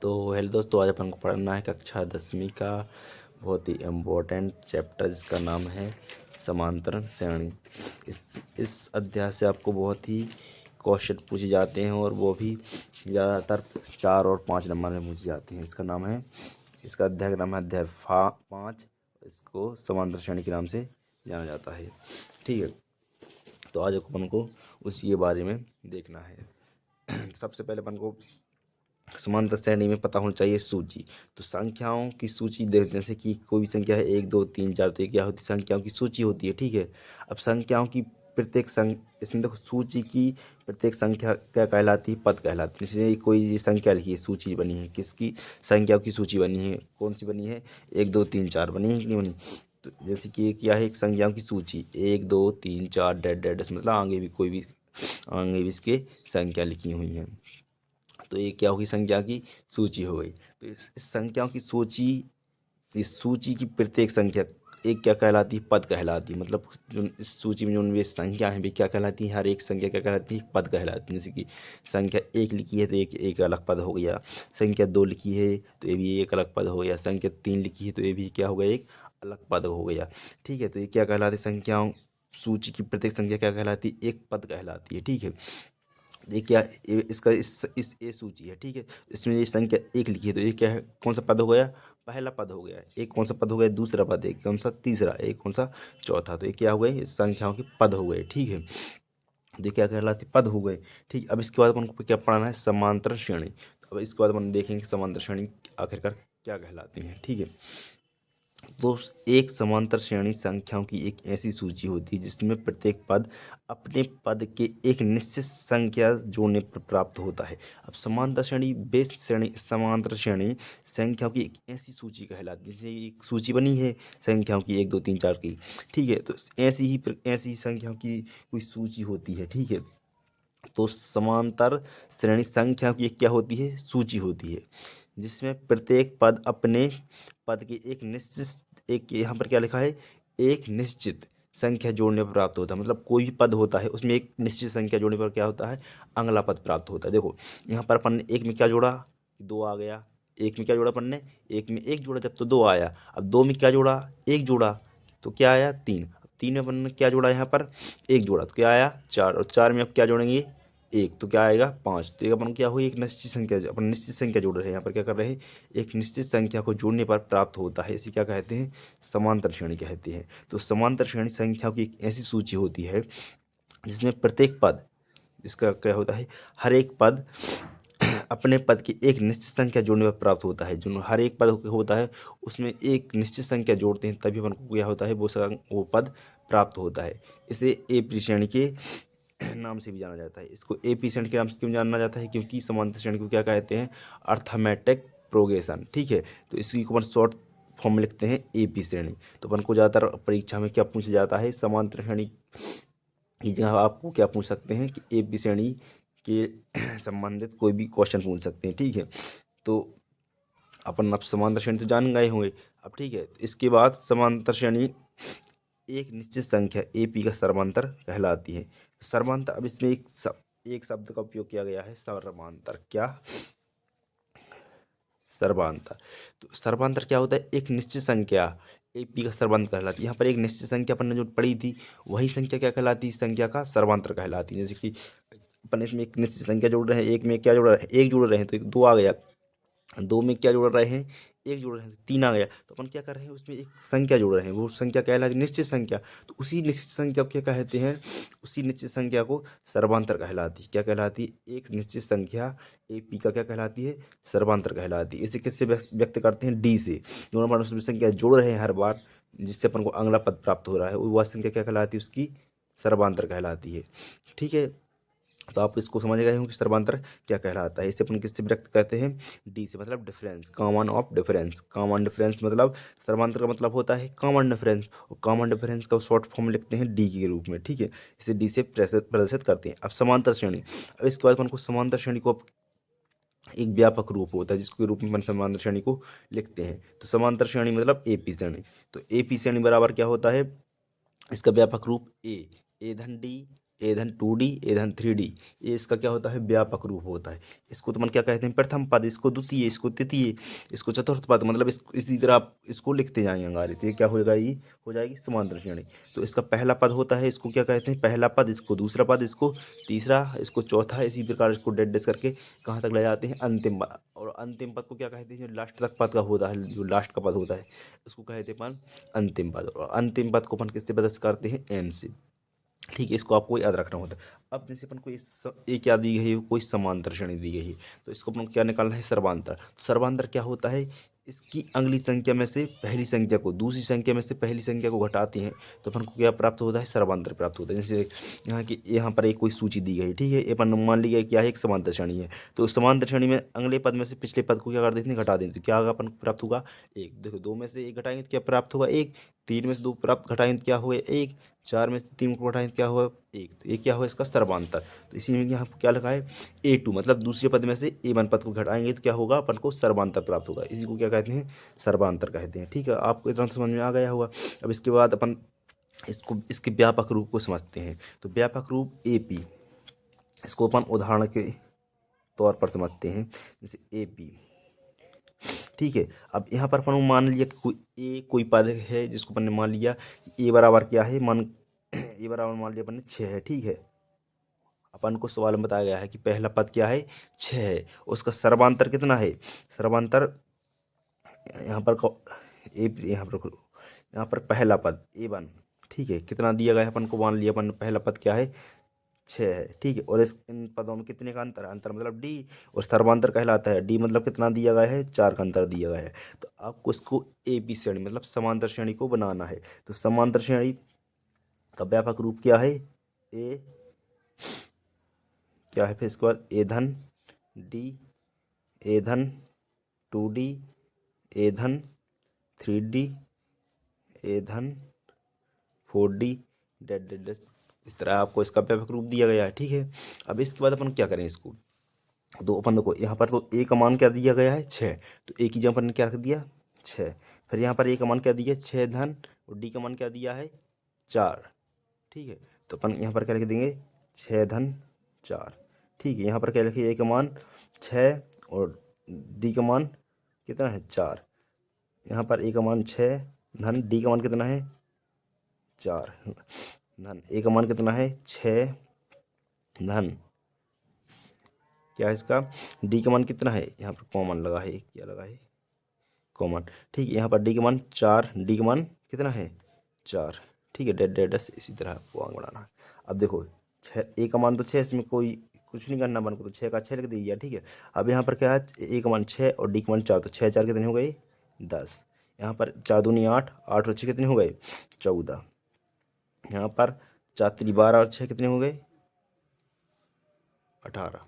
तो हेलो दोस्तों, आज अपन को पढ़ना है कक्षा 10वीं का बहुत ही इम्पोर्टेंट चैप्टर जिसका नाम है समांतर श्रेणी। इस अध्याय से आपको बहुत ही क्वेश्चन पूछे जाते हैं और वो भी ज़्यादातर 4 और 5 नंबर में पूछे जाते हैं। इसका अध्याय का नाम है अध्याय 5। इसको समांतर श्रेणी के नाम से जाना जाता है। ठीक है, तो आज अपन को उसी के बारे में देखना है। सबसे पहले अपन को समांतर श्रेणी में पता होना चाहिए सूची। तो संख्याओं की सूची देख, जैसे कि कोई भी संख्या है 1 2 3 4, तो ये क्या होती है? संख्याओं की सूची होती है। ठीक है, अब संख्याओं की प्रत्येक इसमें देखो, सूची की प्रत्येक संख्या क्या कहलाती है? पद कहलाती है। जैसे कोई संख्या लिखी है, सूची बनी है, किसकी? संख्याओं की सूची बनी है। कौन सी बनी है? 1 2 3 4 बनी है कि नहीं बनी? तो जैसे कि क्या है? एक संख्याओं की सूची 1 2 3 4 डेड डेड, मतलब आगे भी कोई भी आगे भी इसके संख्या लिखी हुई हैं। तो ये क्या होगी? संख्या की सूची हो गई। तो इस संख्याओं की सूची, इस सूची की प्रत्येक संख्या एक क्या कहलाती है? पद कहलाती है। मतलब जो इस सूची में जो वे संख्या हैं वे क्या कहलाती है? हर एक संख्या क्या कहलाती है? पद कहलाती है। जैसे कि संख्या 1 लिखी है तो एक एक अलग पद हो गया। संख्या 2 लिखी है तो ये भी एक अलग पद हो गया। संख्या 3 लिखी है तो ये भी क्या हो गया? एक अलग पद हो गया। ठीक है, तो ये क्या कहलाती है? संख्याओं सूची की प्रत्येक संख्या क्या कहलाती है? एक पद कहलाती है। ठीक है, ये क्या इसका इस ए सूची है। ठीक है, इसमें ये संख्या 1 लिखी है तो ये क्या है? कौन सा पद हो गया? पहला पद हो गया। एक कौन सा पद हो गया? दूसरा पद। एक कौन सा? तीसरा। एक कौन सा? चौथा। तो ये क्या हो गए? इस संख्याओं के पद हो गए। ठीक है, तो ये क्या कहलाती? पद हो गए। ठीक, अब इसके बाद अपन को क्या पढ़ना है? समांतर श्रेणी। अब इसके बाद अपन देखेंगे समांतर श्रेणी आखिरकार क्या कहलाती है। ठीक है, तो एक समांतर श्रेणी संख्याओं की एक ऐसी सूची होती है जिसमें प्रत्येक पद अपने पद के एक निश्चित संख्या जोड़ने पर प्राप्त होता है। अब समांतर श्रेणी बेस श्रेणी समांतर श्रेणी संख्याओं की एक ऐसी सूची कहलाती है। जैसे एक सूची बनी है संख्याओं की 1 2 3 4 की। ठीक है, तो ऐसी ही संख्याओं की कोई सूची होती है। ठीक है, तो समांतर श्रेणी संख्या की एक क्या होती है? सूची होती है जिसमें प्रत्येक पद अपने पद की एक निश्चित, एक यहाँ पर क्या लिखा है? एक निश्चित संख्या जोड़ने पर प्राप्त होता है। मतलब कोई भी पद होता है उसमें एक निश्चित संख्या जोड़ने पर क्या होता है? अगला पद प्राप्त होता है। देखो यहाँ पर अपन ने एक में क्या जोड़ा? 2 आ गया। एक में क्या जोड़ा अपन ने? एक में 1 जोड़ा जब तो 2 आया। अब 2 में क्या जोड़ा? 1 जोड़ा तो क्या आया? 3। 3 में अपन ने क्या जोड़ा? यहाँ पर 1 जोड़ा तो क्या आया? 4। और 4 में अब क्या जोड़ेंगे? 1 तो क्या आएगा? 5। तो एक अपन क्या हुई? एक निश्चित संख्या, अपन निश्चित संख्या जोड़ रहे हैं। यहाँ पर क्या कर रहे हैं? एक निश्चित संख्या को जोड़ने पर प्राप्त होता है। इसे क्या कहते हैं? समांतर श्रेणी कहते हैं। तो समांतर श्रेणी संख्याओं की एक ऐसी सूची होती है जिसमें प्रत्येक पद, इसका क्या होता है? हर एक पद अपने पद की एक निश्चित संख्या जोड़ने पर प्राप्त होता है। जो हर एक पद होता है उसमें एक निश्चित संख्या जोड़ते हैं तभी अपन को क्या होता है? वो पद प्राप्त होता है। इसे ए श्रेणी के नाम से भी जाना जाता है। इसको एपी श्रेणी के नाम से क्यों जाना जाता है? क्योंकि समांतर श्रेणी को क्या कहते हैं? Arithmetic progression. ठीक है, तो इसी को अपन शॉर्ट फॉर्म में लिखते हैं एपी श्रेणी। तो अपन को ज़्यादातर परीक्षा में क्या पूछा जाता है? समांतर श्रेणी की जगह आपको क्या पूछ सकते हैं कि एपी श्रेणी के संबंधित कोई भी क्वेश्चन पूछ सकते हैं। ठीक है, तो अपन अब समांतर श्रेणी तो जान गए होंगे। अब ठीक है, तो इसके बाद समांतर श्रेणी एक निश्चित संख्या एपी का सर्वांतर कहलाती है। सर्वांतर, अब इसमें एक शब्द का उपयोग किया गया है, सर्वांतर। क्या? सर्वांतर। तो सर्वांतर क्या होता है? एक निश्चित संख्या एपी का सर्वांतर कहलाती है। यहाँ पर एक निश्चित संख्या अपन ने जो पढ़ी थी वही संख्या क्या कहलाती है? इस संख्या का सर्वांतर कहलाती है। जैसे कि अपन इसमें एक निश्चित संख्या जोड़ रहे हैं, एक में क्या जोड़ रहे हैं? 1 जोड़ रहे हैं तो एक 2 आ गया। 2 में क्या जोड़ रहे हैं? 1 जोड़ रहे हैं तो 3 आ गया। तो अपन क्या कर रहे हैं? उसमें एक संख्या जोड़ रहे हैं, वो संख्या कहलाती है निश्चित संख्या। तो उसी निश्चित संख्या को क्या कहते हैं? उसी निश्चित संख्या को सर्वांतर कहलाती है। क्या कहलाती है? एक निश्चित संख्या एपी का क्या कहलाती है? सर्वांतर कहलाती है। इसे किससे व्यक्त करते हैं? डी से। जो अपन उसमें संख्या जोड़ रहे हैं हर बार, जिससे अपन को अगला पद प्राप्त हो रहा है, वह संख्या क्या कहलाती है? उसकी सर्वांतर कहलाती है। ठीक है, तो आप इसको समझ गए होंगे कि सर्वांतर क्या कहलाता है। इसे अपन किससे व्यक्त करते हैं? डी से, मतलब difference, common of difference. Common difference मतलब सर्वांतर का मतलब होता है कॉमन डिफरेंस, और कॉमन डिफरेंस का शॉर्ट फॉर्म लिखते हैं डी के रूप में। ठीक है, इसे डी से प्रदर्शित करते हैं। अब समांतर श्रेणी, अब इसके बाद अपन को समांतर श्रेणी को एक व्यापक रूप होता है जिसके रूप में अपन समांतर श्रेणी को लिखते हैं। तो समांतर श्रेणी मतलब एपी श्रेणी। तो एपी श्रेणी बराबर क्या होता है? इसका व्यापक रूप ए धन डी ए धन 2D ए धन 3D, ये इसका क्या होता है, व्यापक रूप होता है। इसको तो मन क्या कहते हैं, प्रथम पद, इसको द्वितीय, इसको तृतीय, इसको चतुर्थ पद, मतलब इसी तरह आप इसको लिखते जाएंगे अंगारे, तो ये क्या होगा, ये हो जाएगी समांतर श्रेणी। तो इसका पहला पद होता है, इसको क्या कहते हैं, पहला पद, इसको दूसरा पद, इसको तीसरा, इसको चौथा, इसी प्रकार इसको डेड डेस करके कहाँ तक ले जाते हैं, अंतिम पद। और अंतिम पद को क्या कहते हैं, जो लास्ट तक पद का होता है, जो लास्ट का पद होता है उसको कहते हैं अपन अंतिम पद। और अंतिम पद को अपन किससे प्रदर्शित करते हैं, एन से। ठीक है, इसको आपको याद रखना होता है। अब जैसे अपन को ये क्या दी गई है, कोई समांतर श्रेणी दी गई है, तो इसको अपन को क्या निकालना है, सर्वांतर। तो सर्वांतर क्या होता है, इसकी अगली संख्या में से पहली संख्या को, दूसरी संख्या में से पहली संख्या को घटाते हैं तो अपन को क्या प्राप्त होता है, सर्वांतर प्राप्त होता है। जैसे यहाँ पर एक कोई सूची दी गई, ठीक है, ये अपन मान लिया क्या है, एक समांतर श्रेणी है, तो समांतर श्रेणी में अगले पद में से पिछले पद को क्या कर देते हैं, घटा देते हैं, तो क्या होगा, अपन को प्राप्त होगा एक। देखो, 2 में से 1 घटाएंगे तो क्या प्राप्त होगा, 1। 3 में से 2 प्राप्त घटाएंगे तो क्या हुआ, 1। 4 में से 3 को घटाएंगे तो क्या हुआ, 1। तो ये क्या हुआ, इसका सर्वांतर। तो इसी में यहाँ क्या लिखा है, A2, मतलब दूसरे पद में से A1 पद को घटाएंगे तो क्या होगा, अपन को सर्वांतर प्राप्त होगा। इसी को क्या कहते हैं, सर्वांतर कहते हैं। ठीक है, आपको इतना समझ में आ गया होगा। अब इसके बाद अपन इसके व्यापक रूप को समझते हैं। तो व्यापक रूप AP, इसको अपन उदाहरण के तौर पर समझते हैं, जैसे AP। ठीक है, अब यहाँ पर अपन मान लिया कि कोई पद है जिसको अपन ने मान लिया कि A बराबर क्या है, A बराबर मान लिया अपन ने 6 है। ठीक है, अपन को सवाल में बताया गया है कि पहला पद क्या है, 6 है, उसका सर्वांतर कितना है, सर्वांतर यहाँ पर यहाँ पर पहला पद A1, ठीक है, कितना दिया गया है, अपन को मान लिया अपन पहला पद क्या है, 6 है। ठीक है, और इन पदों में कितने का अंतर, अंतर मतलब D, और सर्वांतर कहलाता है D, मतलब कितना दिया गया है, 4 का अंतर दिया गया है। तो आपको इसको AP श्रेणी मतलब समांतर श्रेणी को बनाना है। तो समांतर श्रेणी का व्यापक रूप क्या है, A क्या है, फिर इसके बाद A धन D, A धन 2D, A धन 3D, A धन 4D, डेड डेड डेड। इस तरह आपको इसका व्यापक रूप दिया गया है। ठीक है, अब इसके बाद अपन क्या करें इसको, तो अपन देखो यहाँ पर तो A का मान क्या दिया गया है, 6, तो A की जगह पर क्या रख दिया, 6। फिर यहाँ पर A का मान क्या दिया, 6 धन, और D का मान क्या दिया है, 4। ठीक है, तो अपन यहाँ पर क्या लिख देंगे, 6 धन 4। ठीक है, यहाँ पर क्या लिखिए, A का मान 6 और D का मान कितना है, 4। यहाँ पर A का मान 6 धन, D का मान कितना है, 4 धन, A का मान कितना है, 6 धन, क्या है इसका, D का मान कितना है, यहाँ पर कॉमन लगा है, क्या लगा है, कॉमन। ठीक है, यहाँ पर D का मान 4, D का मान कितना है, 4। ठीक है, डेड डेड इसी तरह आपको आगे बढ़ाना है। अब देखो 6, A का मान तो 6, इसमें कोई कुछ नहीं करना अपन को, तो 6 का 6 लिख दीजिए। ठीक है, अब यहाँ पर क्या है, A का मान 6 और D का मान 4, तो 6 4 कितने हो गए, 10। यहाँ पर 4 दूनी 8, 8 और 6 कितने हो गए, 14। यहाँ पर 4 3 12 और 6 कितने हो गए, 18।